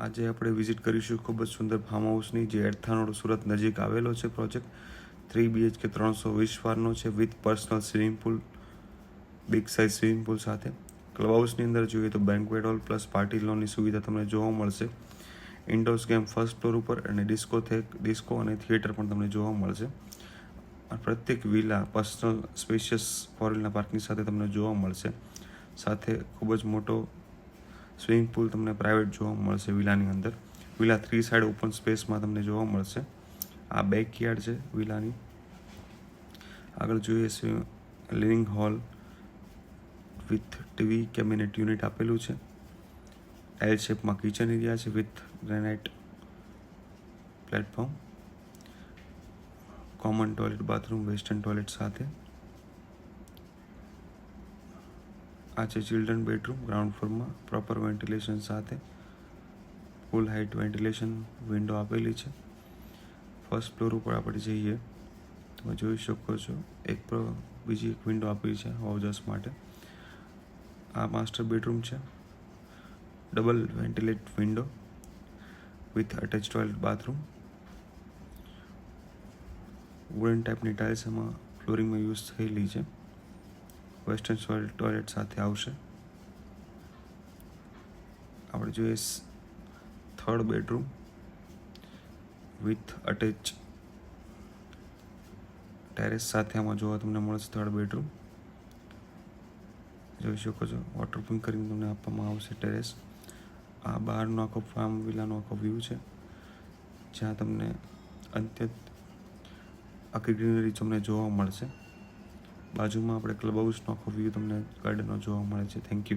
આજે આપણે વિઝિટ કરીશું ખૂબ જ સુંદર ફાર્મ હાઉસની, જે એરથાણ રોડ સુરત નજીક આવેલો છે. પ્રોજેક્ટ 3 BHK 320 વારનો છે, with personal swimming pool, big size swimming pool સાથે. ક્લબ હાઉસની અંદર જોઈએ તો બેન્ક્વેટ હોલ પ્લસ પાર્ટી લોનની સુવિધા તમને જોવા મળશે. ઇન્ડોર્સ ગેમ ફર્સ્ટ ફ્લોર ઉપર અને ડિસ્કો અને થિયેટર પણ તમને જોવા મળશે. પ્રત્યેક વિલા પર્સનલ સ્પેશિયસ ફોર-વ્હીલના પાર્કિંગ સાથે તમને જોવા મળશે. સાથે ખૂબ જ મોટો સ્વિમિંગ પુલ તમને પ્રાઇવેટ જોવા મળશે વિલાની અંદર. વિલા 3 સાઇડ ઓપન સ્પેસમાં તમને જોવા મળશે. આ બેકયાર્ડ છે વિલાની. આગળ જોઈએ living hall with TV cabinet unit આપેલું છે. એલ શેપમાં કિચન એરિયા છે with granite platform. Common toilet bathroom western toilet સાથે. આ છે ચિલ્ડ્રન બેડરૂમ ગ્રાઉન્ડ ફ્લોરમાં પ્રોપર વેન્ટિલેશન સાથે. ફૂલ હાઇટ વેન્ટિલેશન વિન્ડો આપેલી છે. ફર્સ્ટ ફ્લોર ઉપર આપણે જઈએ તમે જોઈ શકો છો બીજી એક વિન્ડો આપેલી છે હાઉસર્સ માટે. આ માસ્ટર બેડરૂમ છે. Double ventilate window with attach toilet bathroom. Wooden ટાઈપની ટાઇલ્સ એમાં ફ્લોરિંગમાં યુઝ થયેલી છે. વેસ્ટર્ન ટોયલેટ સાથે આવશે. આપણે જોઈએ third bedroom with attach terrace સાથે આમાં જોવા તમને મળશે. થર્ડ બેડરૂમ જોઈ શકો છો, વોટરપ્રૂફ કરીને તમને આપવામાં આવશે ટેરેસ. આ બહારનો આખો ફાર્મ વિલાનો આખો વ્યૂ છે, જ્યાં તમને અત્યંત આખી ગ્રીનરી તમને જોવા મળશે. બાજુમાં આપણે ક્લબ હાઉસનો આખો વ્યૂ તમને ગાર્ડનનો જોવા મળે છે. Thank you.